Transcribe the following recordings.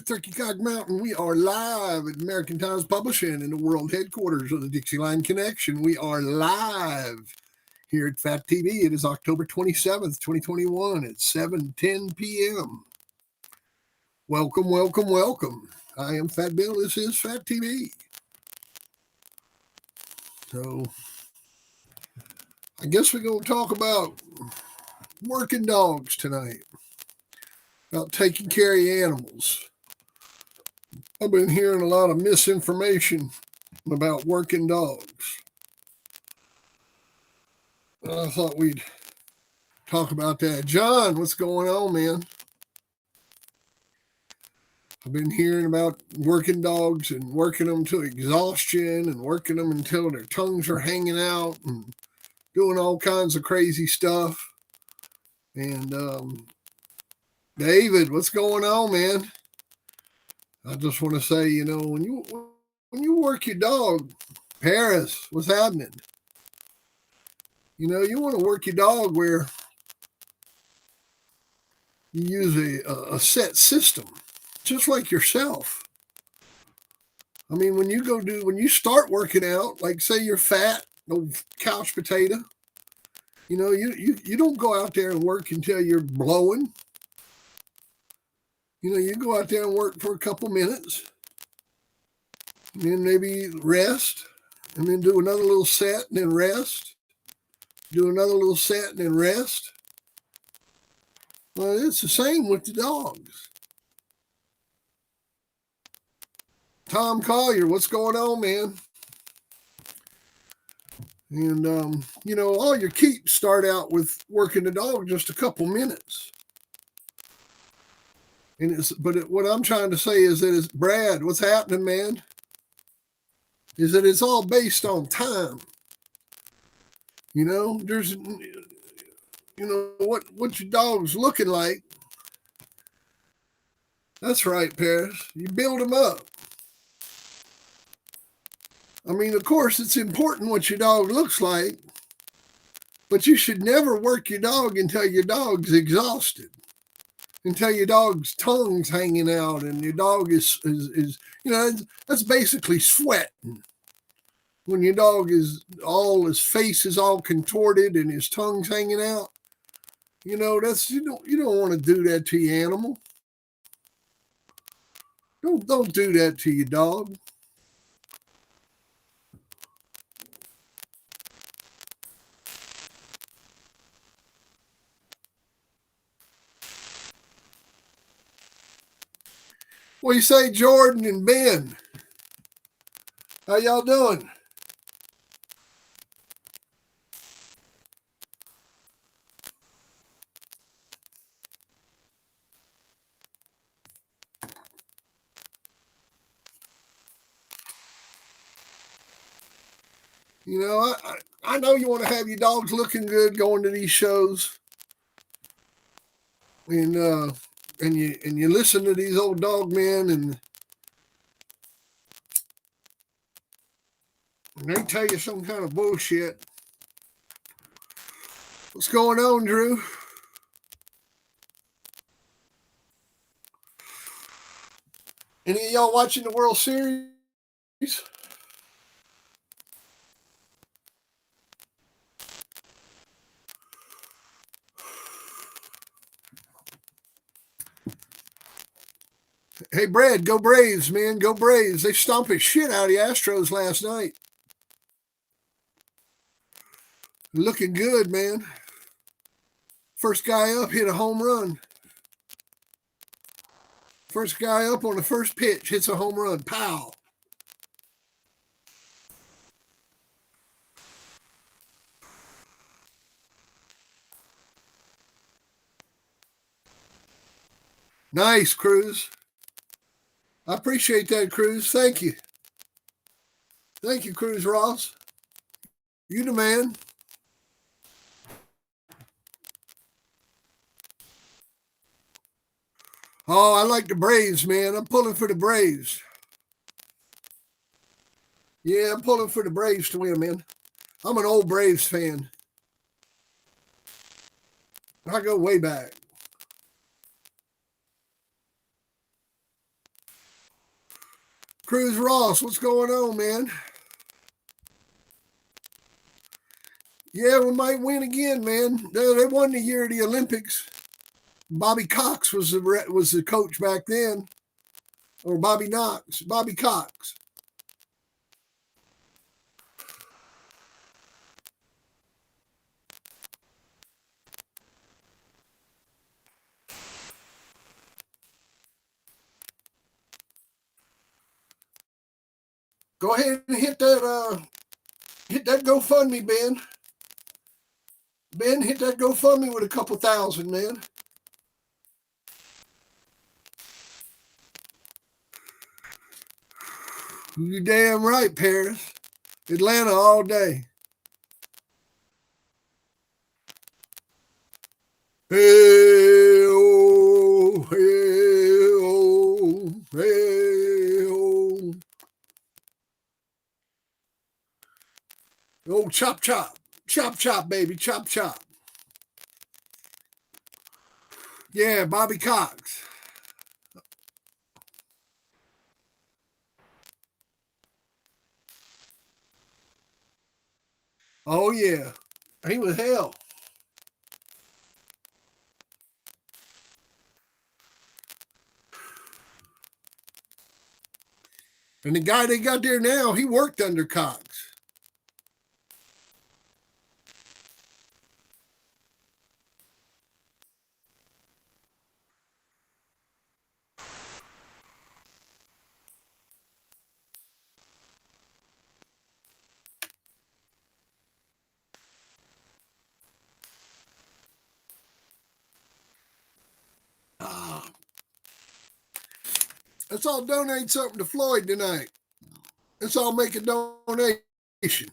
Turkey Cock Mountain. We are live at American Times Publishing in the world headquarters of the Dixieline Connection. We are live here at FATV. It is October 27th, 2021 at 7:10 p.m. Welcome, welcome, welcome. I am Fat Bill. This is Fat TV. So, I guess we're going to talk about working dogs tonight, about taking care of animals. I've been hearing a lot of misinformation about working dogs. I thought we'd talk about that. John, what's going on, man? I've been hearing about working dogs and working them to exhaustion and working them until their tongues are hanging out and doing all kinds of crazy stuff. And David, what's going on, man? I just want to say, when you work your dog, Paris, what's happening? You want to work your dog where you use a set system, just like yourself. I mean, when you start working out, like say you're fat, no couch potato, you don't go out there and work until you're blowing. You go out there and work for a couple minutes, and then maybe rest, and then do another little set, and then rest. Do another little set, and then rest. Well, it's the same with the dogs. Tom Collier, what's going on, man? And, all your keeps start out with working the dog just a couple minutes. What I'm trying to say is that Brad, what's happening, man, is that it's all based on time. There's, what your dog's looking like. That's right, Paris. You build them up. I mean, of course, it's important what your dog looks like, but you should never work your dog until your dog's exhausted. Until your dog's tongue's hanging out and your dog is that's basically sweating. When your dog his face is all contorted and his tongue's hanging out, you don't want to do that to your animal. Don't do that to your dog. What do you say, Jordan and Ben? How y'all doing? I know you want to have your dogs looking good going to these shows, and you listen to these old dog men, and they tell you some kind of bullshit. What's going on, Drew? Any of y'all watching the World Series? Hey, Brad, go Braves, man. Go Braves. They stomped the shit out of the Astros last night. Looking good, man. First guy up hit a home run. First guy up on the first pitch hits a home run. Pow. Nice, Cruz. I appreciate that, Cruz. Thank you. Thank you, Cruz Ross. You the man. Oh, I like the Braves, man. I'm pulling for the Braves. Yeah, I'm pulling for the Braves to win, man. I'm an old Braves fan. I go way back. Cruz Ross, what's going on, man? Yeah, we might win again, man. They won the year of the Olympics. Bobby Cox was the coach back then, or Bobby Knox. Bobby Cox. Go ahead and hit that GoFundMe, Ben. Ben, hit that GoFundMe with a couple thousand, man. You damn right, Paris. Atlanta all day. Hey, oh, hey, oh, hey, oh. Oh, chop, chop. Chop, chop, baby. Chop, chop. Yeah, Bobby Cox. Oh, yeah. He was hell. And the guy they got there now, he worked under Cox. Ah, let's all donate something to Floyd tonight. Let's all make a donation.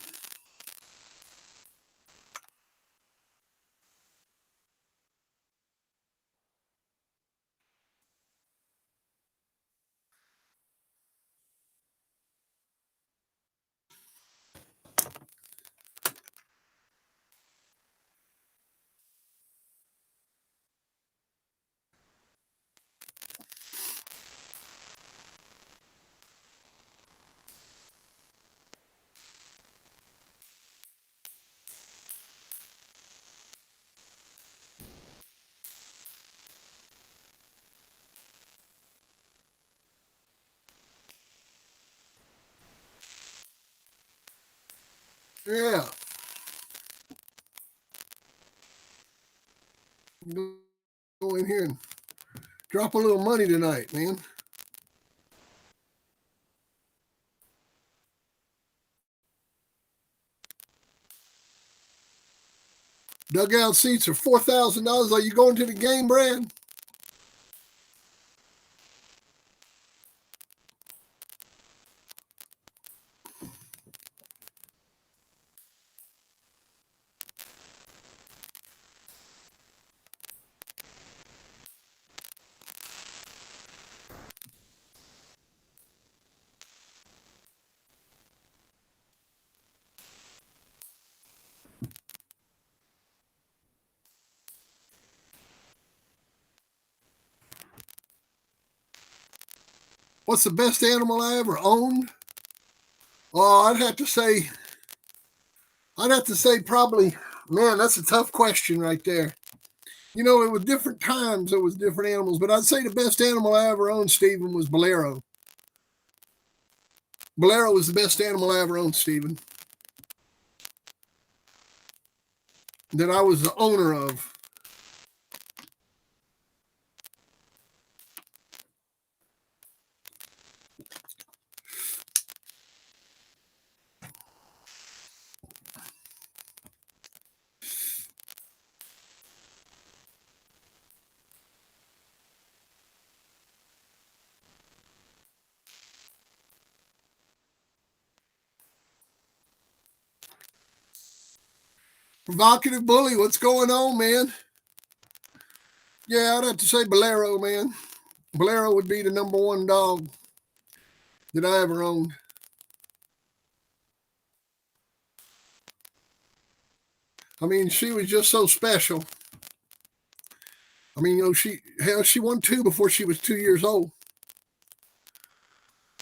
Yeah. Go in here and drop a little money tonight, man. Dugout seats are $4,000. Are you going to the game, Brad? What's the best animal I ever owned? Oh, I'd have to say probably, man, that's a tough question right there. You know, it was different times, it was different animals, but I'd say the best animal I ever owned, Stephen, was Bolero. Bolero was the best animal I ever owned, Stephen, that I was the owner of. Provocative Bully, what's going on, man? Yeah, I'd have to say Bolero, man. Bolero would be the number one dog that I ever owned. I mean, she was just so special. I mean, you know, she won two before she was 2 years old.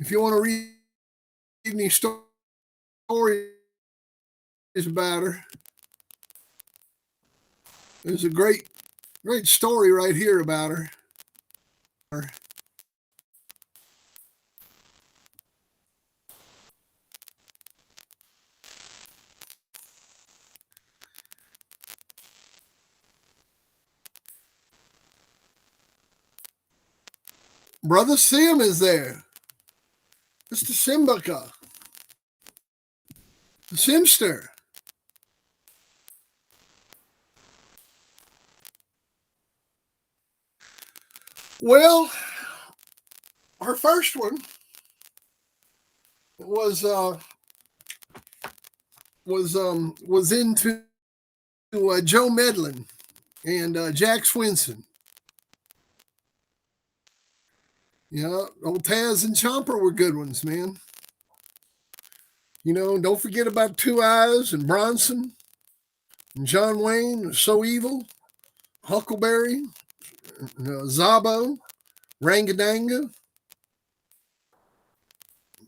If you want to read any stories about her, there's a great story right here about her. Brother Sim is there. Mr. Simbuka, the Simster. Well, her first one was into Joe Medlin and Jack Swinson. Yeah, old Taz and Chomper were good ones, man. You know, don't forget about Two Eyes and Bronson and John Wayne, So Evil, Huckleberry, Zabo, Rangadanga.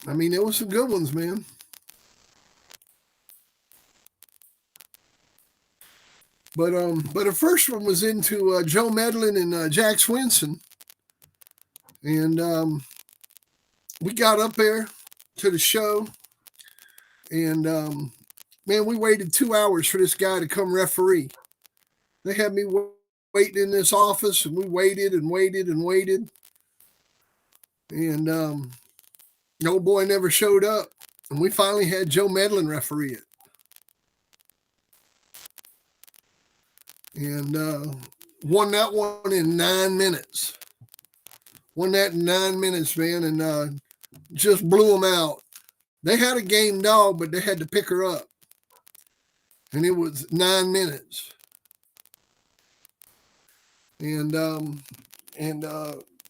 I mean, there was some good ones, man. But the first one was into Joe Medlin and Jack Swinson, and we got up there to the show, and man, we waited 2 hours for this guy to come referee. They had me waiting in this office, and we waited and waited and waited, and the old boy never showed up, and we finally had Joe Medlin referee it, and won that one in 9 minutes. Won that in 9 minutes, man, and just blew them out. They had a game dog, but they had to pick her up, and it was 9 minutes. And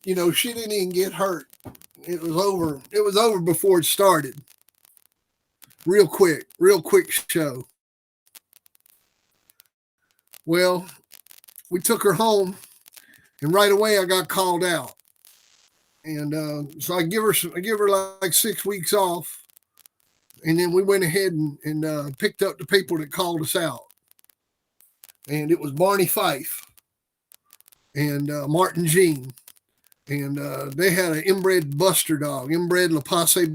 you know, she didn't even get hurt. It was over. It was over before it started. Real quick show. Well, we took her home, and right away I got called out, and so I give her like 6 weeks off, and then we went ahead and picked up the people that called us out, and it was Barney Fife and Martin Jean, and they had an inbred Buster dog, inbred La Passe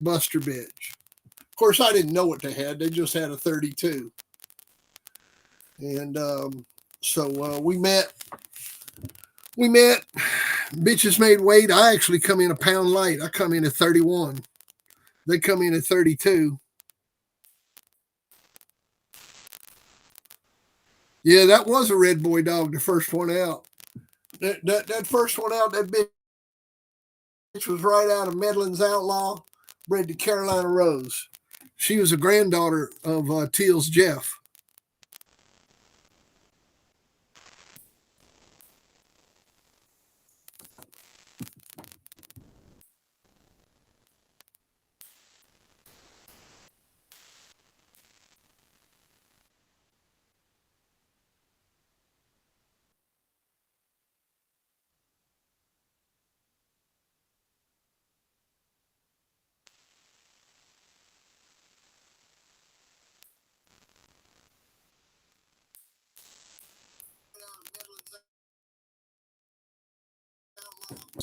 Buster bitch. Of course, I didn't know what they had. They just had a 32. And so we met. Bitches made weight. I actually come in a pound light. I come in at 31. They come in at 32. Yeah, that was a red boy dog, the first one out. That first one out, that bitch was right out of Medlin's Outlaw, bred to Carolina Rose. She was a granddaughter of Teal's Jeff.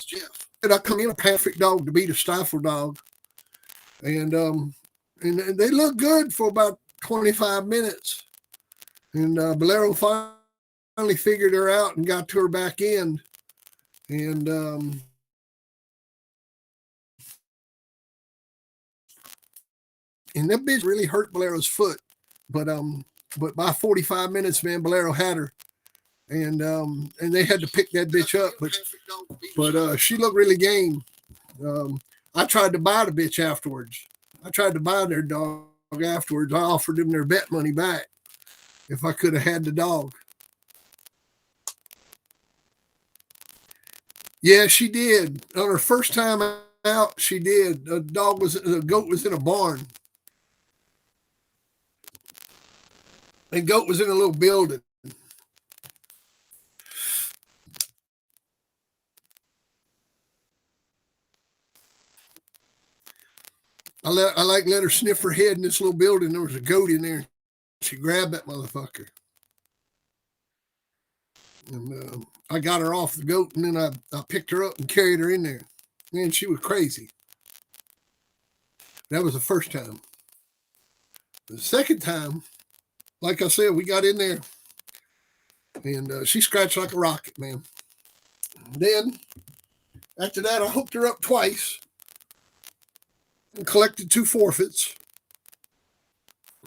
Jeff. And I come in a perfect dog to beat a stifle dog. And they looked good for about 25 minutes. And Bolero finally figured her out and got to her back end. And that bitch really hurt Bolero's foot. But by 45 minutes, man, Bolero had her. And they had to pick that bitch up. But she looked really game. I tried to buy the bitch afterwards. I tried to buy their dog afterwards. I offered them their bet money back if I could have had the dog. Yeah, she did. On her first time out, she did. The goat was in a barn. The goat was in a little building. let her sniff her head in this little building. There was a goat in there. She grabbed that motherfucker. And I got her off the goat, and then I picked her up and carried her in there. Man, she was crazy. That was the first time. The second time, like I said, we got in there, and she scratched like a rocket, man. Then, after that, I hooked her up twice and collected 2 forfeits.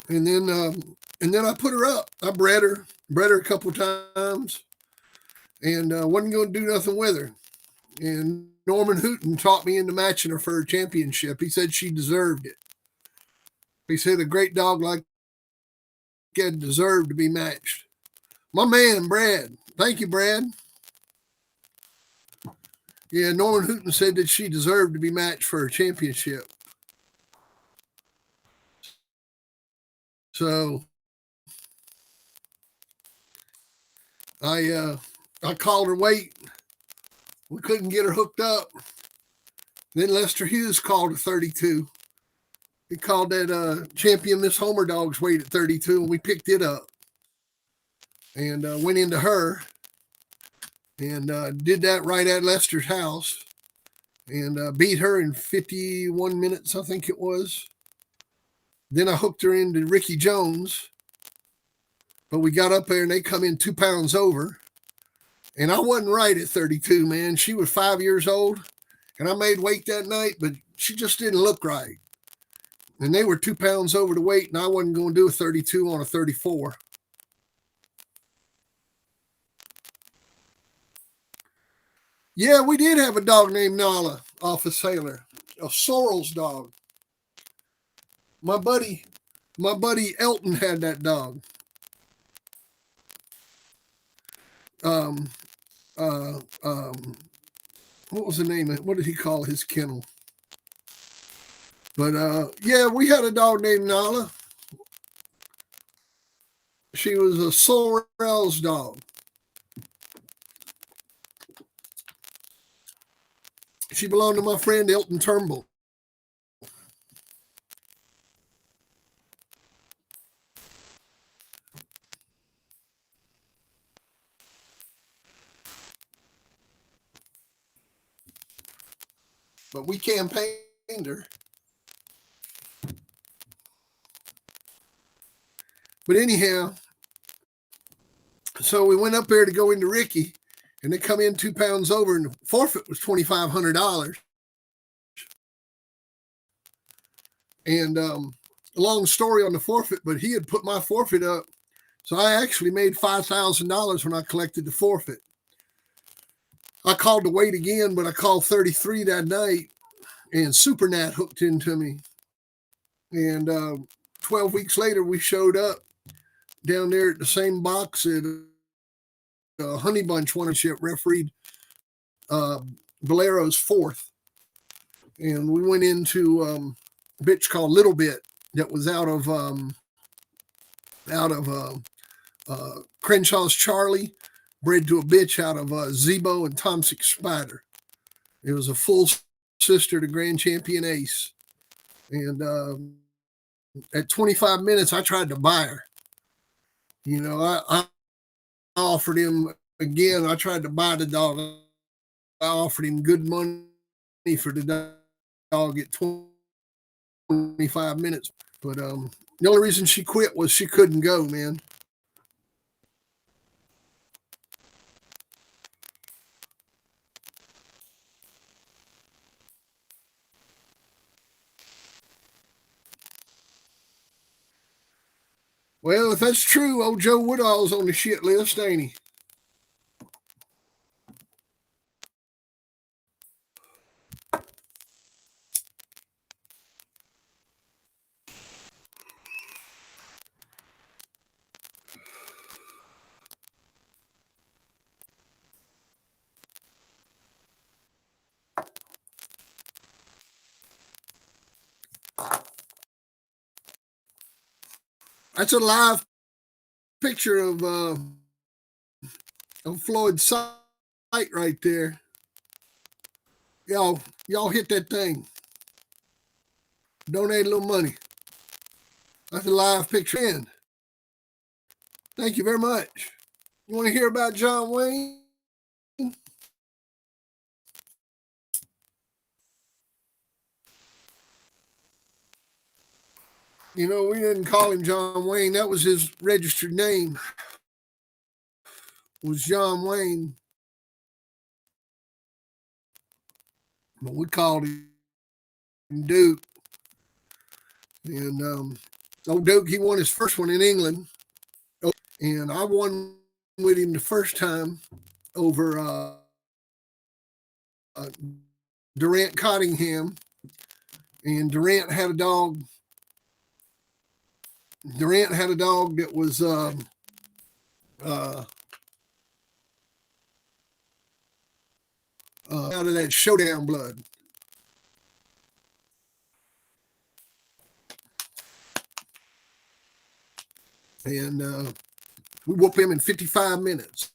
And then I put her up. I bred her a couple times, and wasn't going to do nothing with her. And Norman Hooton talked me into matching her for her championship. He said she deserved it. He said a great dog like that deserved to be matched. My man, Brad. Thank you, Brad. Yeah, Norman Hooton said that she deserved to be matched for her championship. So I called her weight. We couldn't get her hooked up. Then Lester Hughes called her 32. He called that champion Miss Homer dog's weight at 32, and we picked it up. And went into her and did that right at Lester's house and beat her in 51 minutes, I think it was. Then I hooked her into Ricky Jones, but we got up there and they come in 2 pounds over. And I wasn't right at 32, man. She was 5 years old, and I made weight that night, but she just didn't look right. And they were 2 pounds over the weight, and I wasn't going to do a 32 on a 34. Yeah, we did have a dog named Nala off a sailor, a Sorrel's dog. My buddy Elton had that dog. What was the name of it? What did he call his kennel? But yeah, we had a dog named Nala. She was a Sorrel's dog. She belonged to my friend Elton Turnbull. But we campaigned her. But anyhow, so we went up there to go into Ricky, and they come in 2 pounds over, and the forfeit was $2,500. And long story on the forfeit, but he had put my forfeit up, so I actually made $5,000 when I collected the forfeit. I called the weight again, but I called 33 that night, and Super Nat hooked into me. And 12 weeks later, we showed up down there at the same box at Honey Bunch Championship, refereed Valero's 4th. And we went into a bitch called Little Bit that was out of Crenshaw's Charlie, bred to a bitch out of Zebo and Tomsic Spider. It was a full sister to Grand Champion Ace. And at 25 minutes, I tried to buy her. You know, I offered him again. I tried to buy the dog. I offered him good money for the dog at 25 minutes. But the only reason she quit was she couldn't go, man. Well, if that's true, old Joe Woodall's on the shit list, ain't he? That's a live picture of Floyd's site right there. Y'all hit that thing. Donate a little money. That's a live picture in. Thank you very much. You want to hear about John Wayne? You know, we didn't call him John Wayne. That was his registered name. It was John Wayne. But we called him Duke. And old Duke, he won his first one in England. And I won with him the first time over Durant Cottingham. And Durant had a dog. Durant had a dog that was out of that showdown blood. And we whooped him in 55 minutes.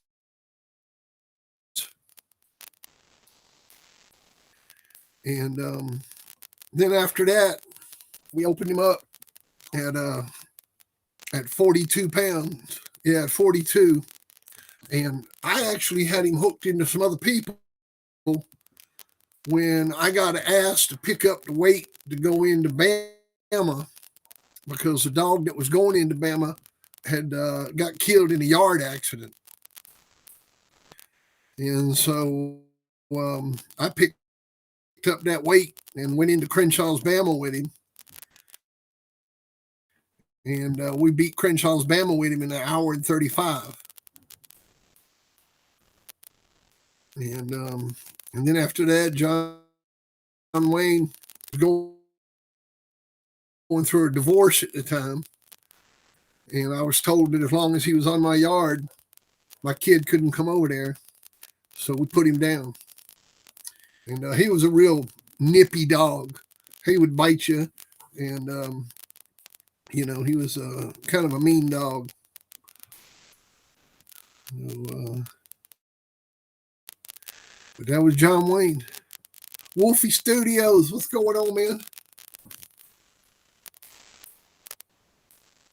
And then after that, we opened him up at 42 pounds. Yeah, at 42. And I actually had him hooked into some other people when I got asked to pick up the weight to go into Bama, because the dog that was going into Bama had got killed in a yard accident. And so I picked up that weight and went into Crenshaw's Bama with him. And we beat Crenshaw's Bama with him in an hour and 35. And then after that, John Wayne was going through a divorce at the time. And I was told that as long as he was on my yard, my kid couldn't come over there. So we put him down. And he was a real nippy dog. He would bite you. And, he was kind of a mean dog. So, but that was John Wayne. Wolfie Studios, what's going on, man?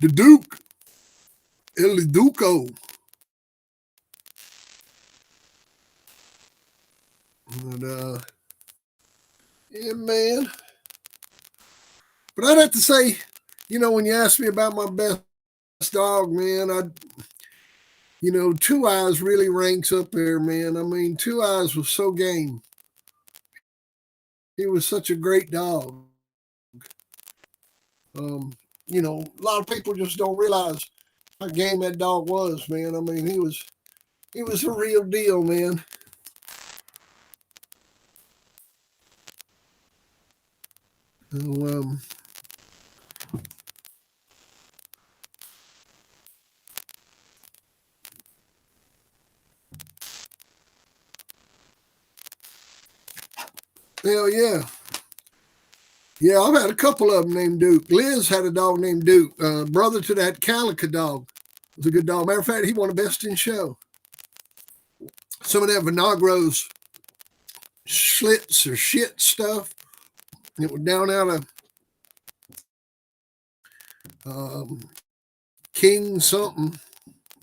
The Duke. El Duco. And, yeah, man. But I'd have to say, when you ask me about my best dog, man, Two Eyes really ranks up there, man. I mean, Two Eyes was so game. He was such a great dog. A lot of people just don't realize how game that dog was, man. I mean, he was a real deal, man. So, hell yeah. Yeah, I've had a couple of them named Duke. Liz had a dog named Duke, brother to that Calico dog. It was a good dog. Matter of fact, he won a Best in Show. Some of that Vinagro's Schlitz or shit stuff. It was down out of King something.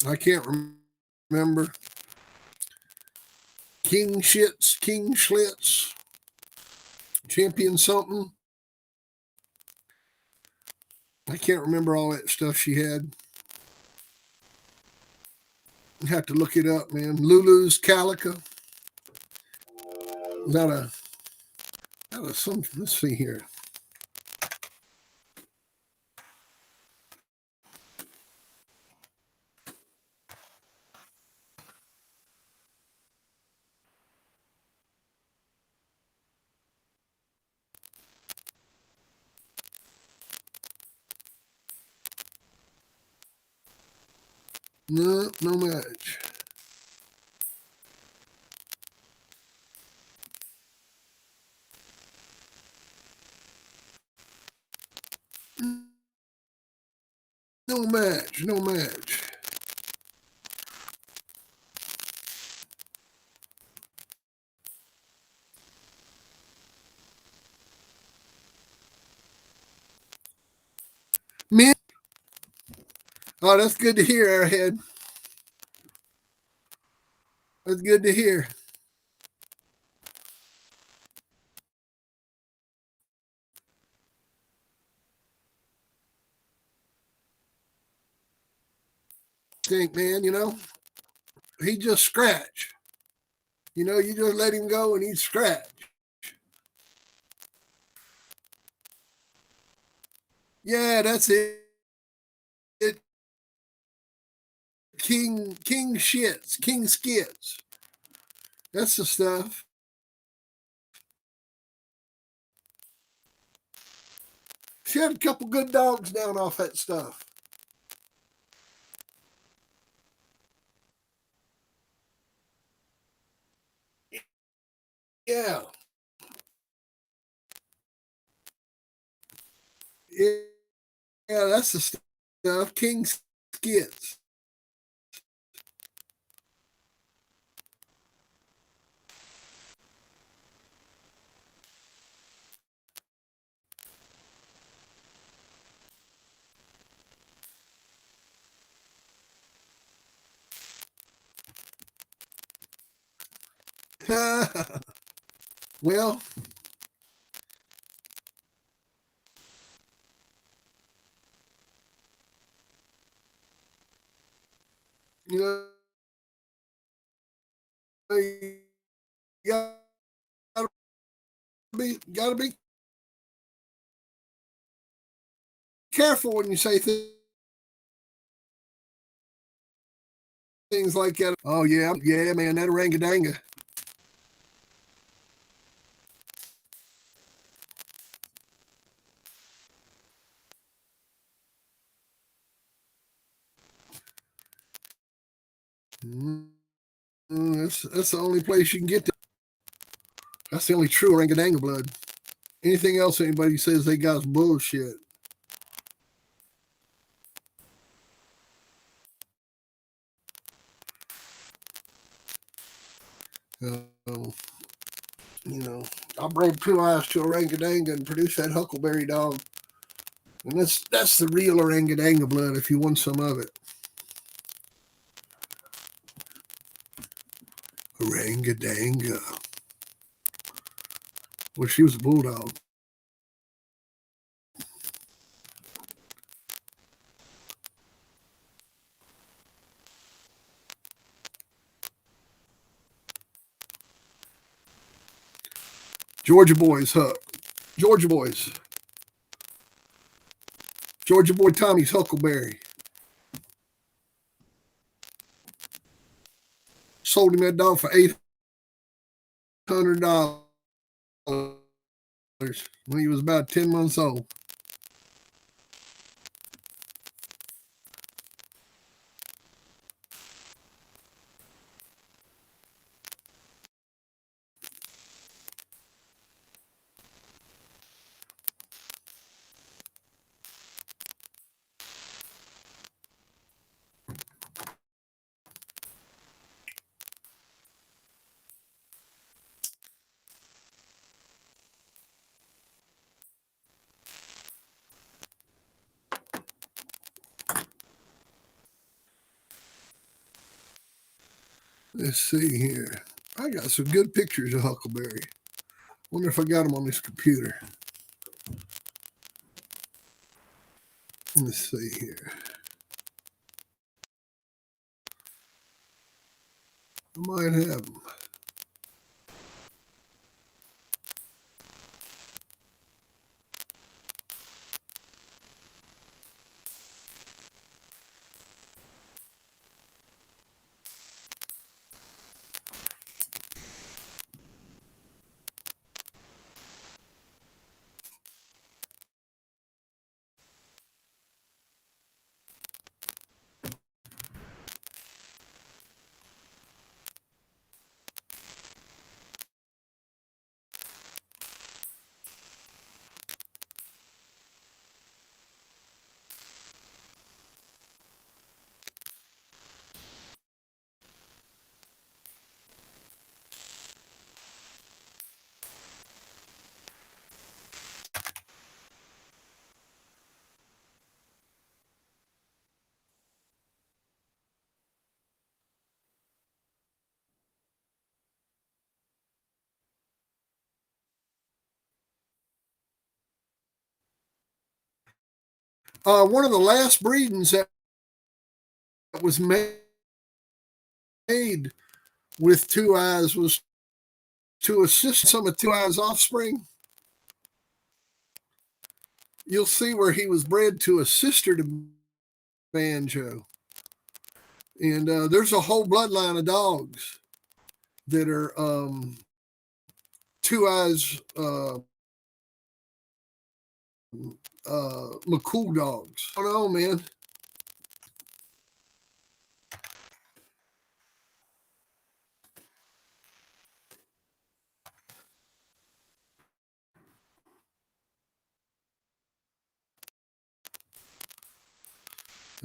I can't remember. King Shits, King Schlitz, Champion something. I can't remember all that stuff she had. You have to look it up, man. Lulu's Calico. Out of some, let's see here. No match. No match. Oh, that's good to hear, Airhead. That's good to hear. Think, man, he just scratch. You just let him go and he'd scratch. Yeah, that's it. King shits, king skits. That's the stuff. She had a couple good dogs down off that stuff. Yeah. Yeah, that's the stuff. King skits. Well, you know, you gotta be careful when you say things like that. Oh yeah, yeah, man, that orangadanga. Mm, that's the only place you can get. That's the only true orangadanga blood. Anything else anybody says they got is bullshit. Uh, you know, I'll break two eyes to orangadanga and produce that huckleberry dog. And that's the real orangadanga blood if you want some of it. Orangadanga. Well, she was a bulldog. Georgia boys, Huck. Georgia boys. Georgia boy Tommy's Huckleberry. Sold him that dog for $800 when he was about 10 months old. Let's see here. I got some good pictures of Huckleberry. Wonder if I got them on this computer. Let's see here. I might have them. One of the last breedings that was made with Two Eyes was to assist some of Two Eyes' offspring. You'll see where he was bred to a sister to Banjo. And there's a whole bloodline of dogs that are Two Eyes McCool dogs. I don't know, man.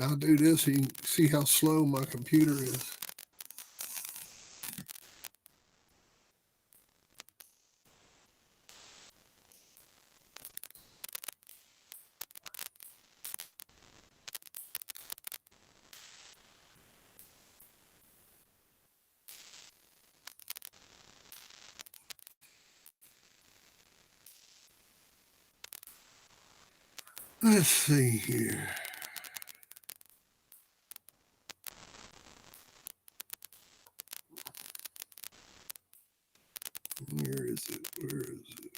I'll do this so you can see how slow my computer is. Let's see here. Where is it? Where is it?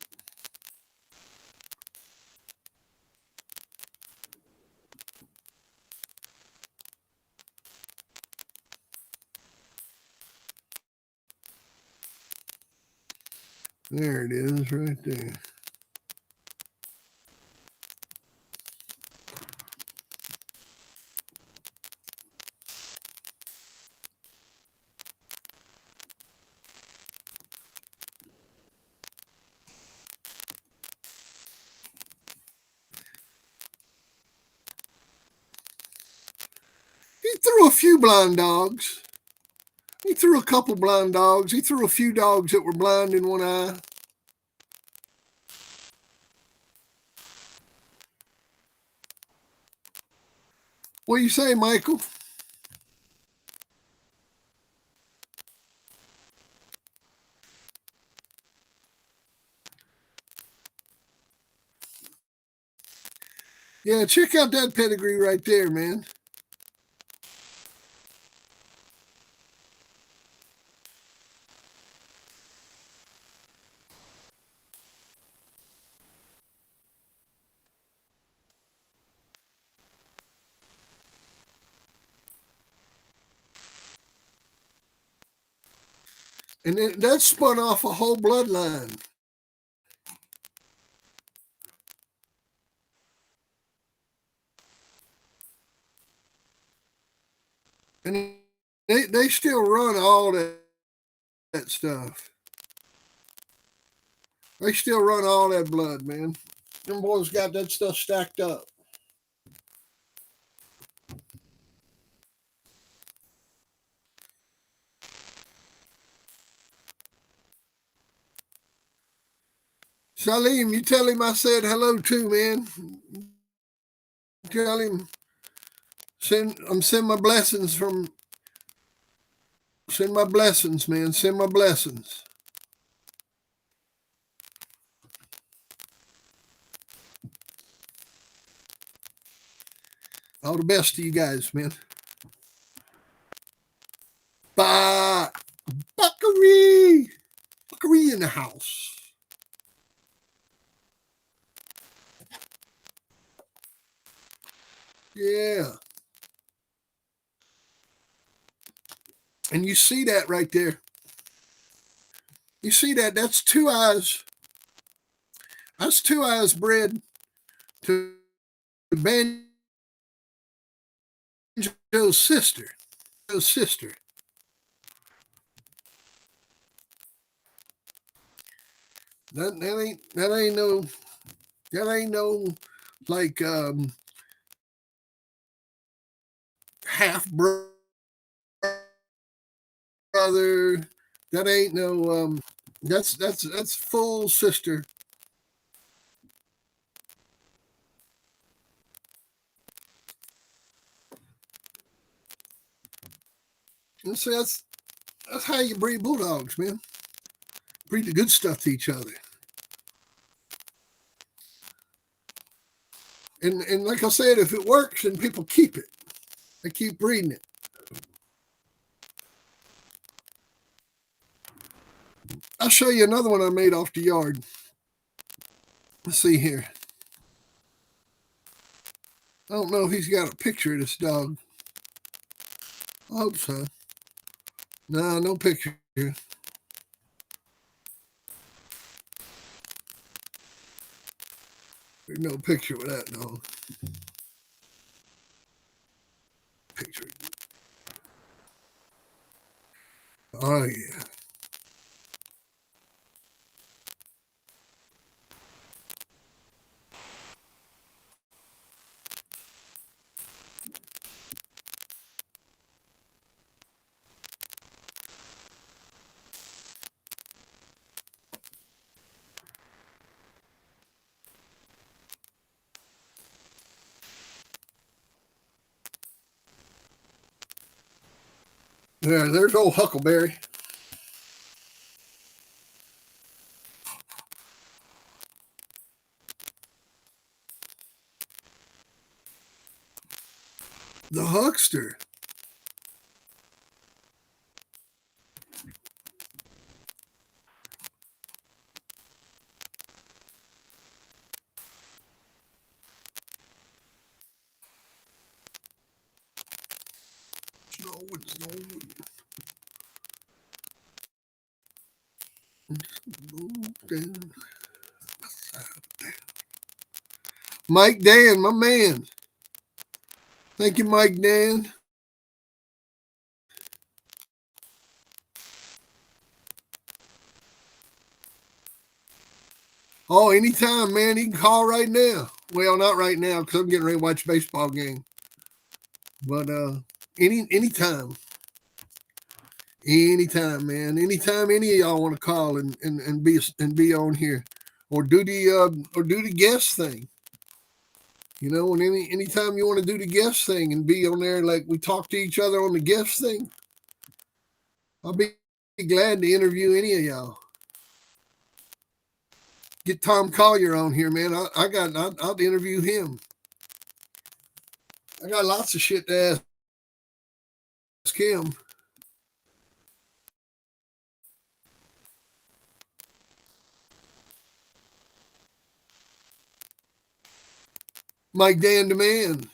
There it is, right there. He threw a few blind dogs. He threw a couple blind dogs. He threw a few dogs that were blind in one eye. What do you say, Michael? Yeah, check out that pedigree right there, man. And that spun off a whole bloodline. And they still run all that stuff. They still run all that blood, man. Them boys got that stuff stacked up. Salim, you tell him I said hello too, man. Tell him send my blessings from send my blessings, man. Send my blessings. All the best to you guys, man. Bye. Buckaroo. Buckaroo in the house. Yeah. And you see that right there. You see that? That's Two Eyes. That's Two Eyes bred to Banjo's sister. Sister. That ain't no like half brother. That ain't no that's full sister. And so that's how you breed bulldogs, man. Breed the good stuff to each other. And like I said, if it works, then people keep it. They keep reading it. I'll show you another one I made off the yard. Let's see here. I don't know if he's got a picture of this dog. I hope so. No, no picture. There's no picture with that dog. Picture. Oh, yeah. There's old Huckleberry. The huckster. Mike Dan, my man. Thank you, Mike Dan. Oh, anytime, man. You can call right now. Well, not right now because I'm getting ready to watch a baseball game. But anytime. Anytime, man. Anytime any of y'all want to call and be on here. Or do the guest thing. You know, and anytime you want to do the guest thing and be on there like we talk to each other on the guest thing, I'll be glad to interview any of y'all. Get Tom Collier on here, man. I'll interview him. I got lots of shit to ask him. Mike Dan Demand.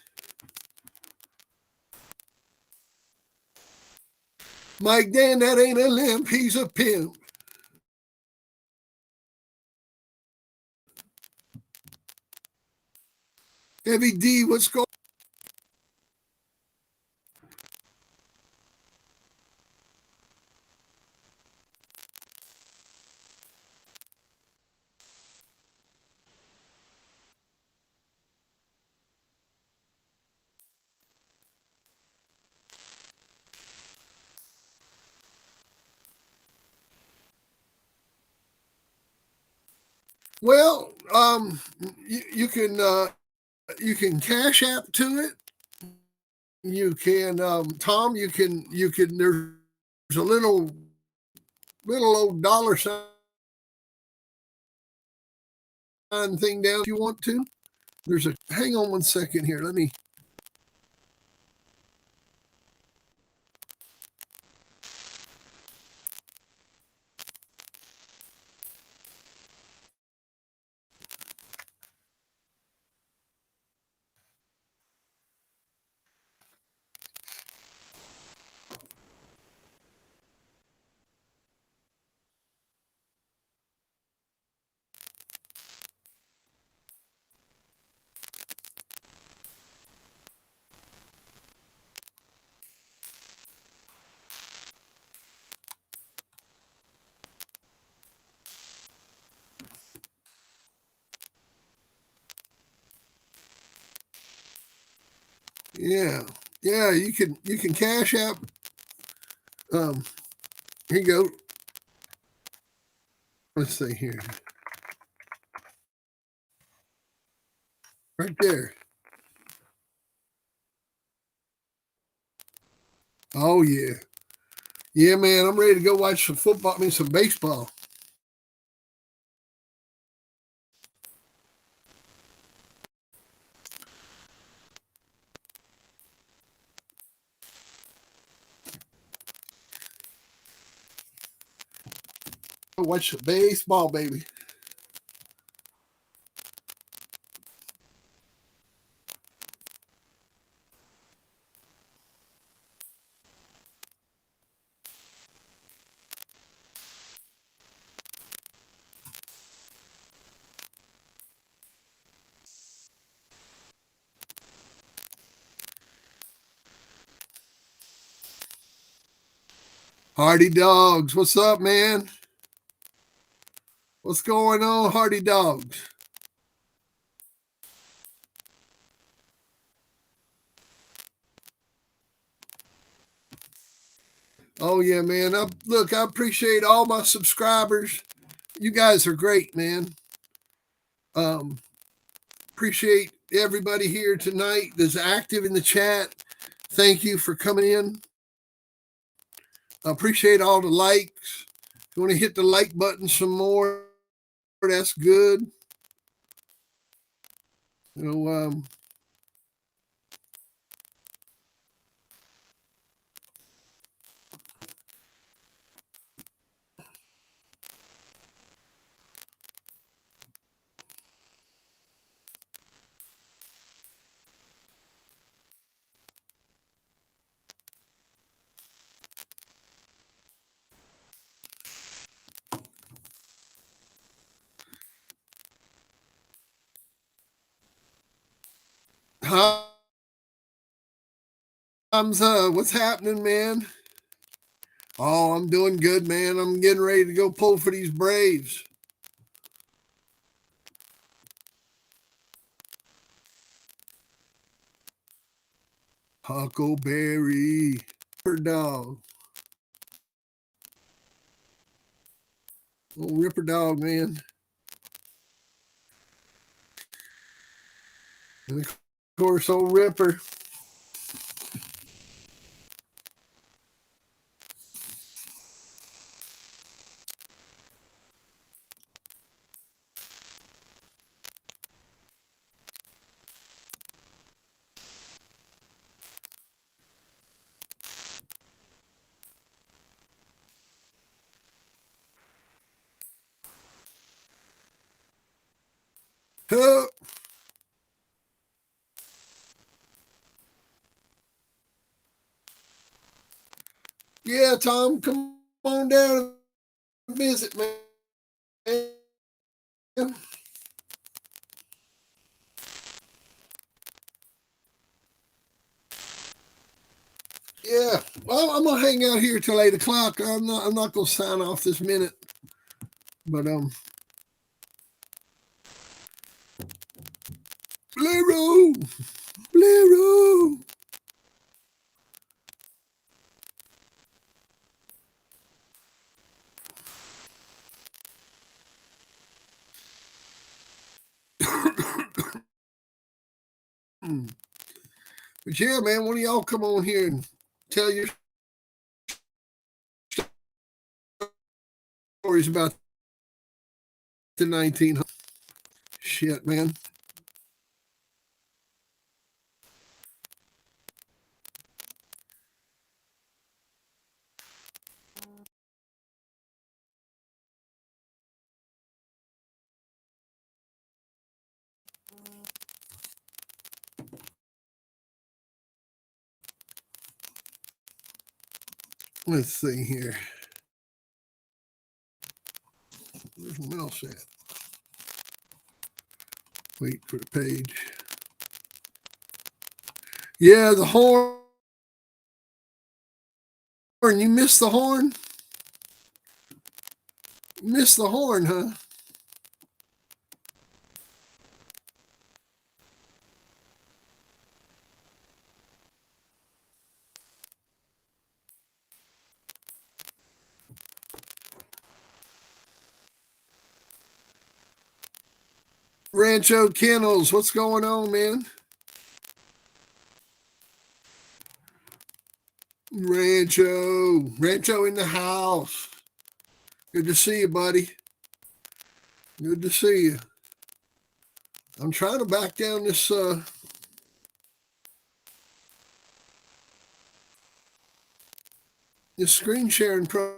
Mike Dan, that ain't a limp, he's a pimp. Heavy D, what's going on? Well, you can cash app to it. You can, Tom. You can. There's a little old dollar sign thing down if you want to. There's a. Hang on one second here. Let me. Yeah, yeah. You can cash app. Here you go. Let's see here. Right there. Oh yeah. Yeah, man. I'm ready to go watch some football. I mean, some baseball. watch the baseball, baby. Hardy Dogs, what's up, man? What's going on, Hardy Dogs? Oh yeah, man. Look, I appreciate all my subscribers. You guys are great, man. Um, appreciate everybody here tonight that's active in the chat. Thank you for coming in. I appreciate all the likes. If you want to hit the like button some more, that's good. You know, Hamza, what's happening, man? Oh, I'm doing good, man. I'm getting ready to go pull for these Braves. Huckleberry. Ripper dog. Old Ripper dog, man. And of course, old Ripper. Huh. Yeah, Tom, come on down and visit, man. Yeah, well, I'm gonna hang out here till 8 o'clock. I'm not gonna sign off this minute, but Blero, Blero. But yeah, man, one of y'all come on here and tell your stories about the 1900s. Shit, man. Let's see here. Where's my mouse at? Wait for the page. Yeah, the horn. You missed the horn? You missed the horn, huh? Rancho Kennels, what's going on, man? Rancho in the house. Good to see you, buddy. Good to see you. I'm trying to back down this screen sharing program.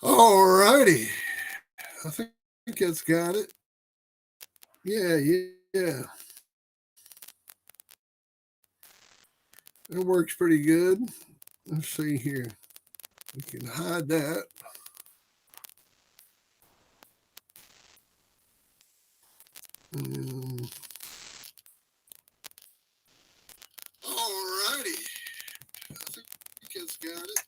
All righty. I think that's got it. Yeah, yeah. It works pretty good. Let's see here. We can hide that. All righty. I think it's got it.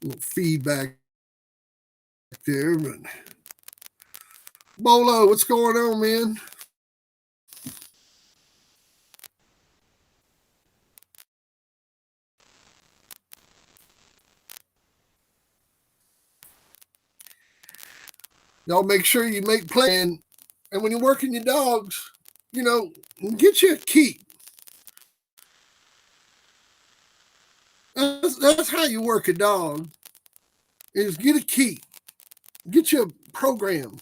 A little feedback there, but Bolo, what's going on, man? Y'all make sure you make plans. And when you're working your dogs, get you a keep. That's how you work a dog, is get a keep. Get you a program.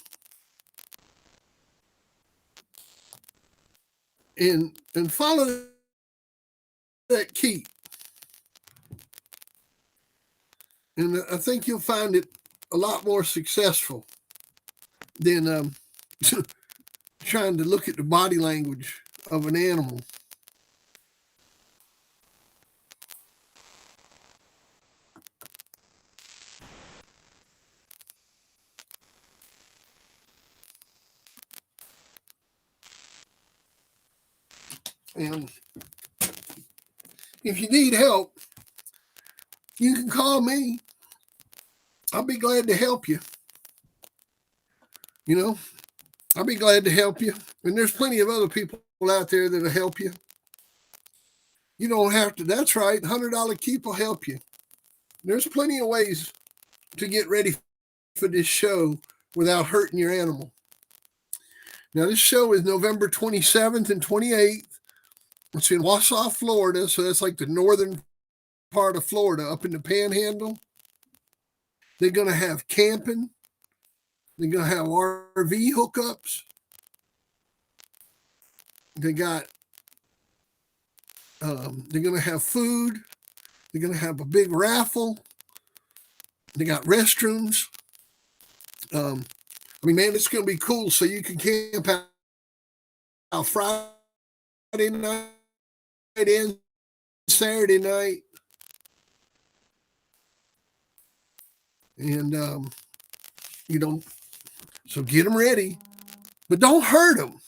And follow that keep. And I think you'll find it a lot more successful than trying to look at the body language of an animal. And if you need help, you can call me. I'll be glad to help you. I'll be glad to help you. And there's plenty of other people out there that'll help you. You don't have to. That's right. $100 keep will help you. There's plenty of ways to get ready for this show without hurting your animal. Now, this show is November 27th and 28th. It's in Wausau, Florida. So that's like the northern part of Florida, up in the Panhandle. They're going to have camping. They're going to have RV hookups. They're going to have food. They're going to have a big raffle. They got restrooms. Man, it's going to be cool. So you can camp out Friday night and Saturday night. And, so get them ready. But don't hurt them.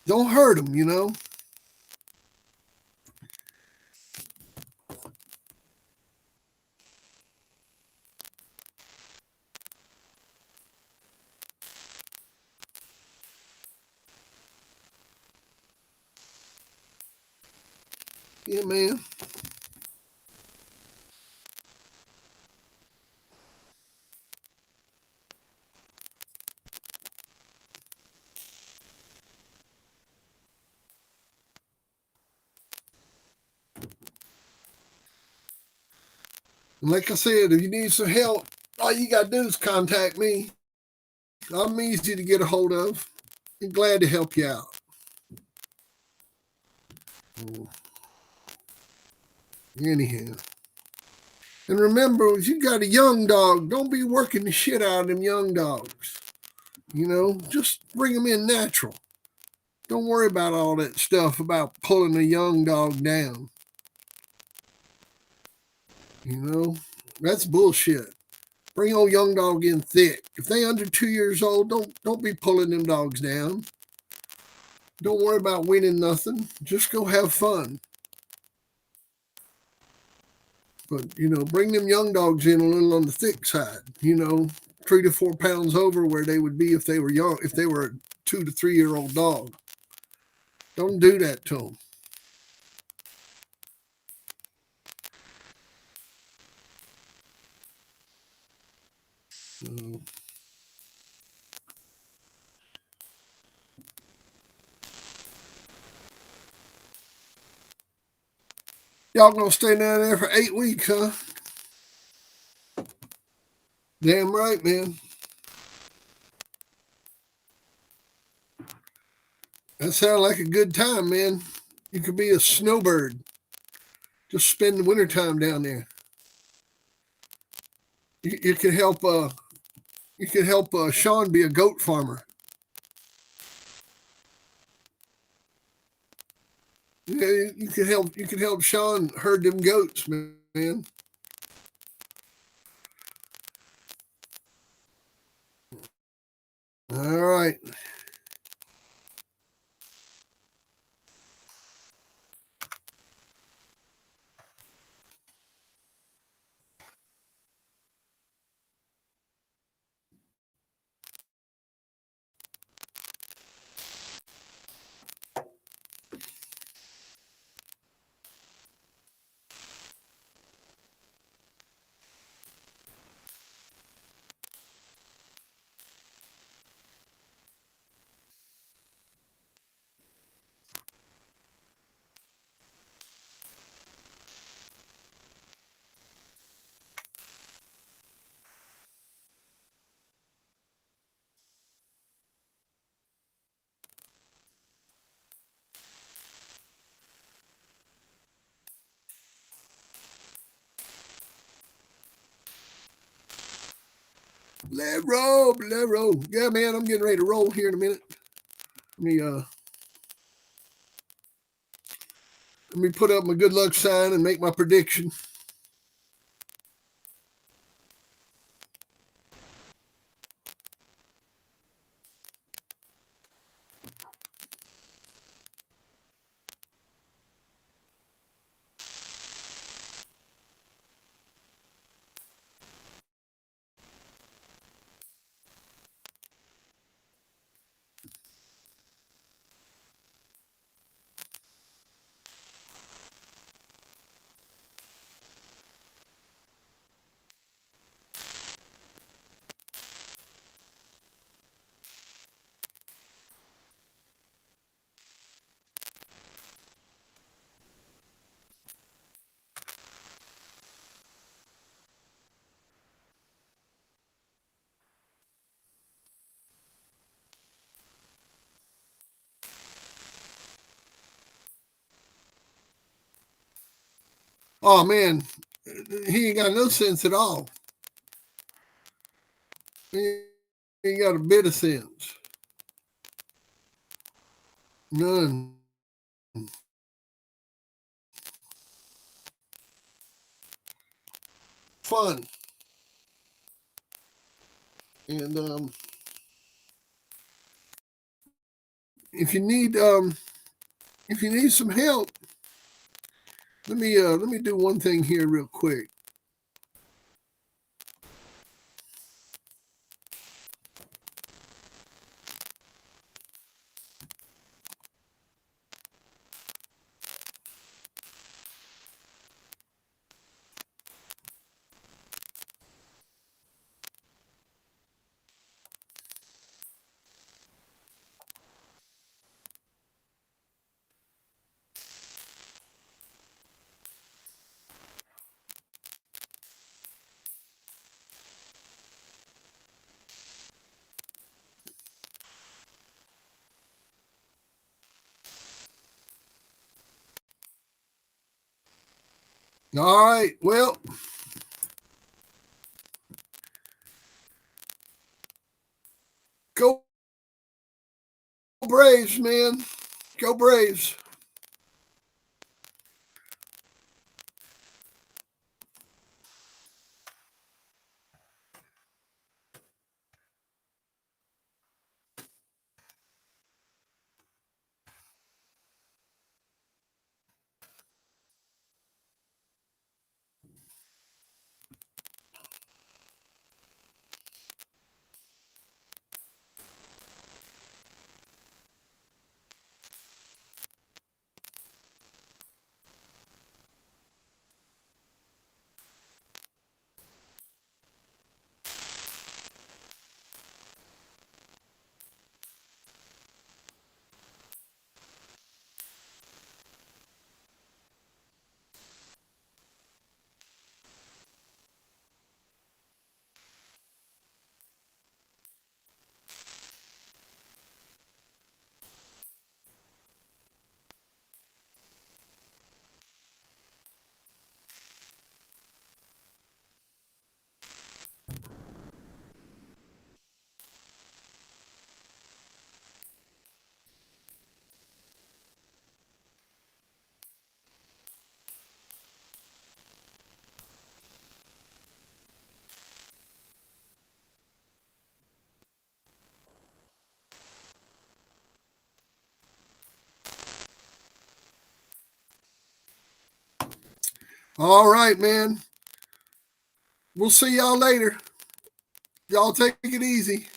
Don't hurt them, Yeah, man. And like I said, if you need some help, all you got to do is contact me. I'm easy to get a hold of. I'm glad to help you out. Anyhow. And remember, if you got a young dog, don't be working the shit out of them young dogs. Just bring them in natural. Don't worry about all that stuff about pulling a young dog down. That's bullshit. Bring old young dog in thick. If they under 2 years old, don't be pulling them dogs down. Don't worry about winning nothing. Just go have fun. But, bring them young dogs in a little on the thick side, 3 to 4 pounds over where they would be if they were young, if they were a 2 to 3 year old dog. Don't do that to them. Y'all gonna stay down there for 8 weeks, huh? Damn right, man. That sounds like a good time, man. You could be a snowbird. Just spend the wintertime down there. You could help. You could help Sean be a goat farmer. You could help. You could help Sean herd them goats, man. All right. Let roll, let roll. Yeah, man, I'm getting ready to roll here in a minute. Let me put up my good luck sign and make my prediction. Oh man, he ain't got no sense at all. He ain't got a bit of sense. None. Fun. And if you need some help, let me do one thing here real quick. All right. Well, go Braves, man. Go Braves. All right, man. We'll see y'all later. Y'all take it easy.